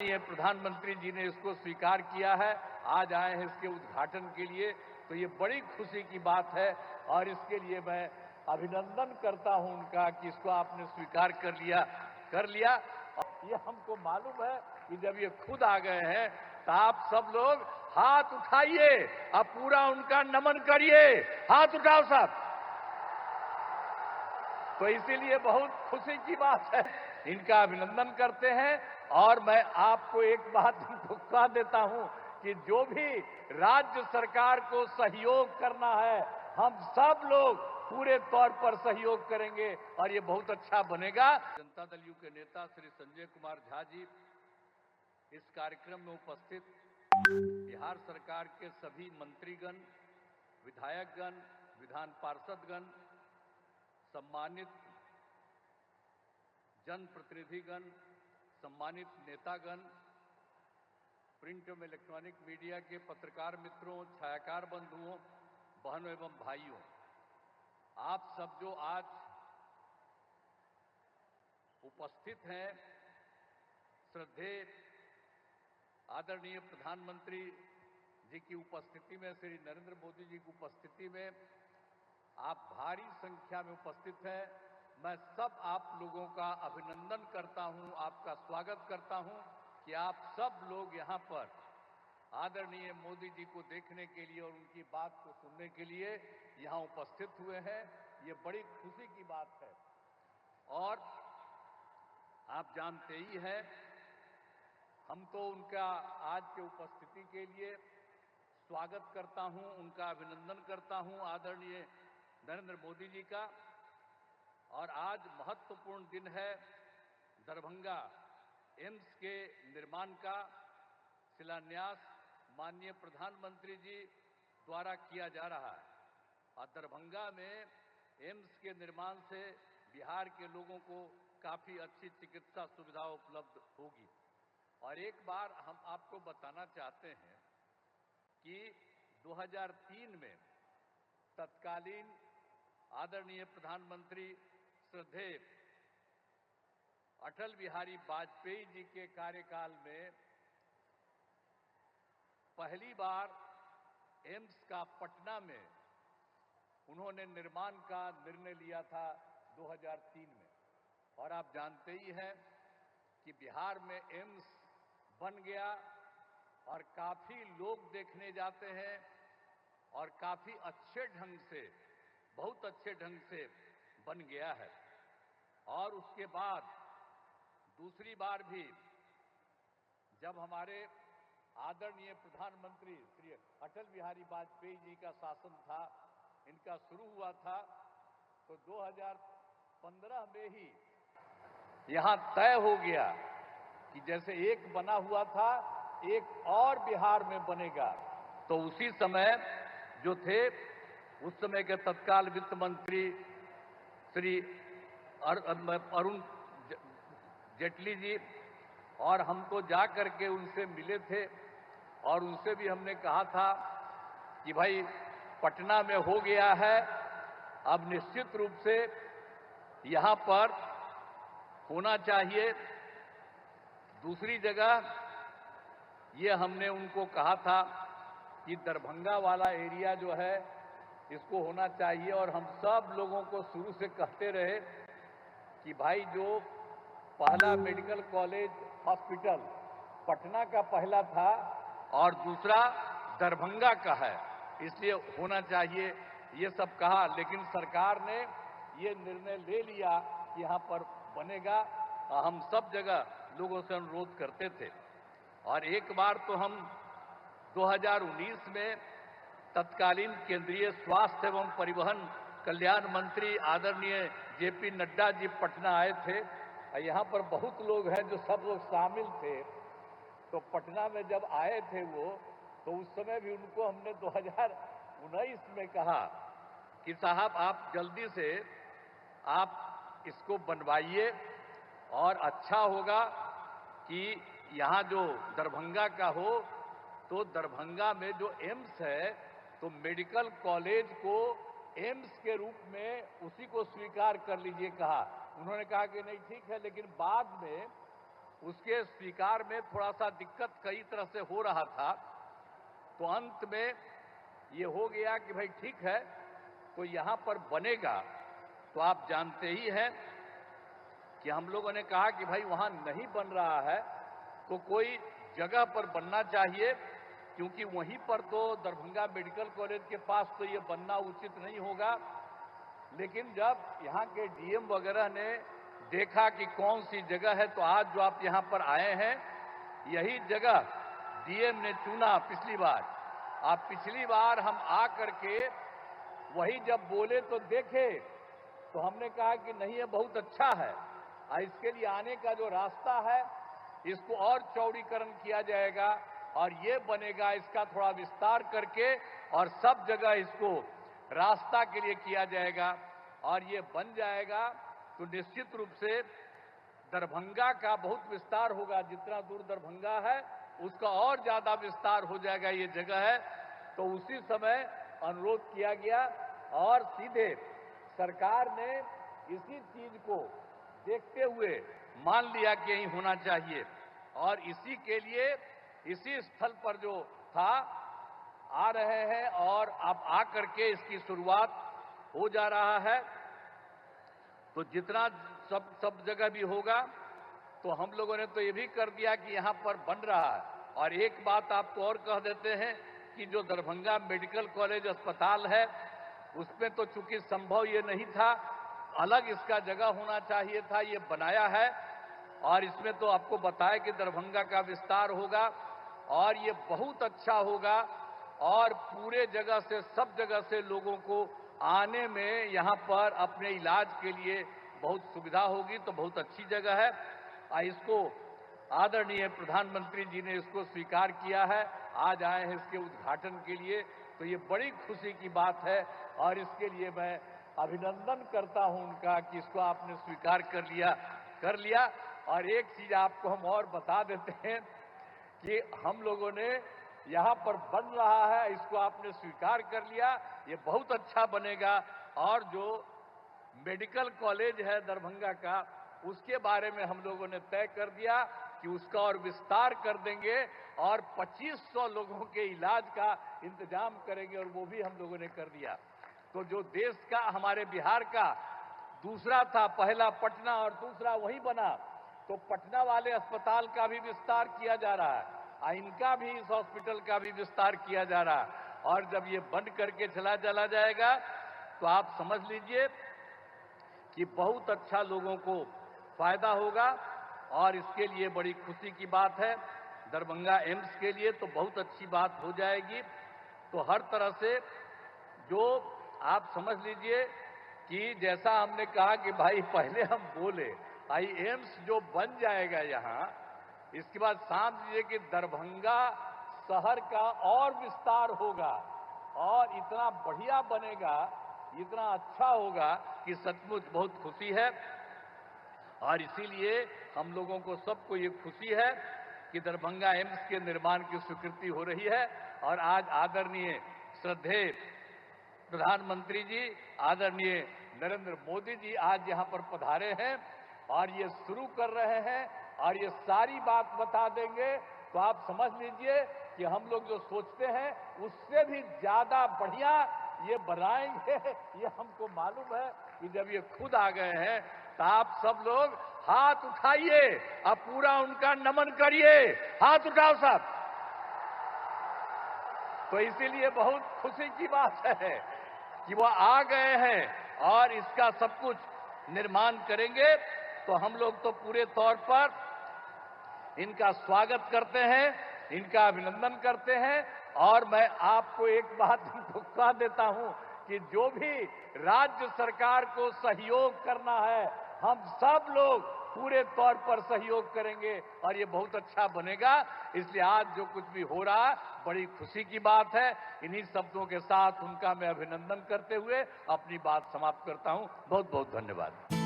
ये प्रधानमंत्री जी ने इसको स्वीकार किया है, आज आए हैं इसके उद्घाटन के लिए, तो ये बड़ी खुशी की बात है और इसके लिए मैं अभिनंदन करता हूं उनका कि इसको आपने स्वीकार कर लिया। और ये हमको मालूम है कि जब ये खुद आ गए हैं तो आप सब लोग हाथ उठाइए और पूरा उनका नमन करिए। हाथ उठाओ साहब। तो इसीलिए बहुत खुशी की बात है, इनका अभिनंदन करते हैं। और मैं आपको एक बात इनको कह देता हूं कि जो भी राज्य सरकार को सहयोग करना है, हम सब लोग पूरे तौर पर सहयोग करेंगे और ये बहुत अच्छा बनेगा। जनता दल यू के नेता श्री संजय कुमार झा जी इस कार्यक्रम में उपस्थित बिहार सरकार के सभी मंत्रीगण, विधायकगण, विधान पार्षदगण, सम्मानित जनप्रतिनिधिगण, सम्मानित नेतागण, प्रिंट एवं इलेक्ट्रॉनिक मीडिया के पत्रकार मित्रों, छायाकार बंधुओं, बहनों एवं भाइयों, आप सब जो आज उपस्थित हैं, श्रद्धेय आदरणीय प्रधानमंत्री जी की उपस्थिति में, श्री नरेंद्र मोदी जी की उपस्थिति में आप भारी संख्या में उपस्थित हैं। मैं सब आप लोगों का अभिनंदन करता हूं, आपका स्वागत करता हूं कि आप सब लोग यहां पर आदरणीय मोदी जी को देखने के लिए और उनकी बात को सुनने के लिए यहां उपस्थित हुए हैं। ये बड़ी खुशी की बात है। और आप जानते ही हैं, हम तो उनका आज के उपस्थिति के लिए स्वागत करता हूं, उनका अभिनंदन करता हूं आदरणीय नरेंद्र मोदी जी का। और आज महत्वपूर्ण दिन है, दरभंगा एम्स के निर्माण का शिलान्यास माननीय प्रधानमंत्री जी द्वारा किया जा रहा है। और दरभंगा में एम्स के निर्माण से बिहार के लोगों को काफी अच्छी चिकित्सा सुविधा उपलब्ध होगी। और एक बार हम आपको बताना चाहते हैं कि 2003 में तत्कालीन आदरणीय प्रधानमंत्री श्रद्धेय अटल बिहारी वाजपेयी जी के कार्यकाल में पहली बार एम्स का पटना में उन्होंने निर्माण का निर्णय लिया था 2003 में। और आप जानते ही हैं कि बिहार में एम्स बन गया और काफी लोग देखने जाते हैं और काफी अच्छे ढंग से, बहुत अच्छे ढंग से बन गया है। और उसके बाद दूसरी बार भी जब हमारे आदरणीय प्रधानमंत्री श्री अटल बिहारी वाजपेयी जी का शासन था, इनका शुरू हुआ था, तो 2015 में ही यहां तय हो गया कि जैसे एक बना हुआ था, एक और बिहार में बनेगा। तो उसी समय जो थे, उस समय के तत्काल वित्त मंत्री श्री अरुण जेटली जी, और हम तो जा करके उनसे मिले थे और उनसे भी हमने कहा था कि भाई पटना में हो गया है, अब निश्चित रूप से यहां पर होना चाहिए। दूसरी जगह ये हमने उनको कहा था कि दरभंगा वाला एरिया जो है इसको होना चाहिए। और हम सब लोगों को शुरू से कहते रहे कि भाई जो पहला मेडिकल कॉलेज हॉस्पिटल पटना का पहला था और दूसरा दरभंगा का है, इसलिए होना चाहिए, ये सब कहा। लेकिन सरकार ने ये निर्णय ले लिया कि यहाँ पर बनेगा। हम सब जगह लोगों से अनुरोध करते थे। और एक बार तो हम 2019 में तत्कालीन केंद्रीय स्वास्थ्य एवं परिवहन कल्याण मंत्री आदरणीय जेपी नड्डा जी पटना आए थे। यहाँ पर बहुत लोग हैं जो सब लोग शामिल थे। तो पटना में जब आए थे वो, तो उस समय भी उनको हमने 2019 में कहा कि साहब आप जल्दी से आप इसको बनवाइए और अच्छा होगा कि यहाँ जो दरभंगा का हो, तो दरभंगा में जो एम्स है तो मेडिकल कॉलेज को एम्स के रूप में उसी को स्वीकार कर लीजिए कहा। उन्होंने कहा कि नहीं ठीक है, लेकिन बाद में उसके स्वीकार में थोड़ा सा दिक्कत कई तरह से हो रहा था। तो अंत में ये हो गया कि भाई ठीक है, तो यहाँ पर बनेगा। तो आप जानते ही हैं कि हम लोगों ने कहा कि भाई वहाँ नहीं बन रहा है तो कोई जगह पर बनना चाहिए, क्योंकि वहीं पर तो दरभंगा मेडिकल कॉलेज के पास तो ये बनना उचित नहीं होगा। लेकिन जब यहाँ के डीएम वगैरह ने देखा कि कौन सी जगह है, तो आज जो आप यहाँ पर आए हैं, यही जगह डीएम ने चुना पिछली बार। आप पिछली बार हम आ करके वही जब बोले तो देखे, तो हमने कहा कि नहीं, ये बहुत अच्छा है और इसके लिए आने का जो रास्ता है इसको और चौड़ीकरण किया जाएगा और ये बनेगा, इसका थोड़ा विस्तार करके और सब जगह इसको रास्ता के लिए किया जाएगा और ये बन जाएगा तो निश्चित रूप से दरभंगा का बहुत विस्तार होगा। जितना दूर दरभंगा है उसका और ज्यादा विस्तार हो जाएगा ये जगह है। तो उसी समय अनुरोध किया गया और सीधे सरकार ने इसी चीज को देखते हुए मान लिया कि यही होना चाहिए और इसी के लिए इसी स्थल पर जो था आ रहे हैं और अब आ करके इसकी शुरुआत हो जा रहा है। तो जितना सब जगह भी होगा तो हम लोगों ने तो ये भी कर दिया कि यहाँ पर बन रहा है। और एक बात आपको और कह देते हैं कि जो दरभंगा मेडिकल कॉलेज अस्पताल है उसमें तो चूंकि संभव ये नहीं था, अलग इसका जगह होना चाहिए था, ये बनाया है और इसमें तो आपको बताया कि दरभंगा का विस्तार होगा और ये बहुत अच्छा होगा और पूरे जगह से सब जगह से लोगों को आने में यहाँ पर अपने इलाज के लिए बहुत सुविधा होगी। तो बहुत अच्छी जगह है और इसको आदरणीय प्रधानमंत्री जी ने इसको स्वीकार किया है, आज आए हैं इसके उद्घाटन के लिए। तो ये बड़ी खुशी की बात है और इसके लिए मैं अभिनंदन करता हूं उनका कि इसको आपने स्वीकार कर लिया। और एक चीज आपको हम और बता देते हैं कि हम लोगों ने यहाँ पर बन रहा है, इसको आपने स्वीकार कर लिया, ये बहुत अच्छा बनेगा। और जो मेडिकल कॉलेज है दरभंगा का, उसके बारे में हम लोगों ने तय कर दिया कि उसका और विस्तार कर देंगे और 2500 लोगों के इलाज का इंतजाम करेंगे और वो भी हम लोगों ने कर दिया। तो जो देश का, हमारे बिहार का दूसरा था, पहला पटना और दूसरा वहीं बना, तो पटना वाले अस्पताल का भी विस्तार किया जा रहा है और इनका भी, इस हॉस्पिटल का भी विस्तार किया जा रहा है। और जब ये बंद करके चला जाएगा तो आप समझ लीजिए कि बहुत अच्छा लोगों को फायदा होगा और इसके लिए बड़ी खुशी की बात है। दरभंगा एम्स के लिए तो बहुत अच्छी बात हो जाएगी। तो हर तरह से जो आप समझ लीजिए कि जैसा हमने कहा कि भाई पहले हम बोले भाई एम्स जो बन जाएगा यहाँ, इसके बाद समझ लीजिए कि दरभंगा शहर का और विस्तार होगा और इतना बढ़िया बनेगा, इतना अच्छा होगा कि सचमुच बहुत खुशी है। और इसीलिए हम लोगों को सबको ये खुशी है कि दरभंगा एम्स के निर्माण की स्वीकृति हो रही है। और आज आदरणीय श्रद्धेय प्रधानमंत्री जी, आदरणीय नरेंद्र मोदी जी आज यहाँ पर पधारे हैं और ये शुरू कर रहे हैं और ये सारी बात बता देंगे। तो आप समझ लीजिए कि हम लोग जो सोचते हैं उससे भी ज्यादा बढ़िया ये बनाएंगे, ये हमको मालूम है कि जब ये खुद आ गए हैं तो आप सब लोग हाथ उठाइए और पूरा उनका नमन करिए। हाथ उठाओ सब। तो इसीलिए बहुत खुशी की बात है कि वो आ गए हैं और इसका सब कुछ निर्माण करेंगे। तो हम लोग तो पूरे तौर पर इनका स्वागत करते हैं, इनका अभिनंदन करते हैं। और मैं आपको एक बात कह देता हूं कि जो भी राज्य सरकार को सहयोग करना है, हम सब लोग पूरे तौर पर सहयोग करेंगे और ये बहुत अच्छा बनेगा। इसलिए आज जो कुछ भी हो रहा है बड़ी खुशी की बात है। इन्हीं शब्दों के साथ उनका मैं अभिनंदन करते हुए अपनी बात समाप्त करता हूं। बहुत बहुत धन्यवाद।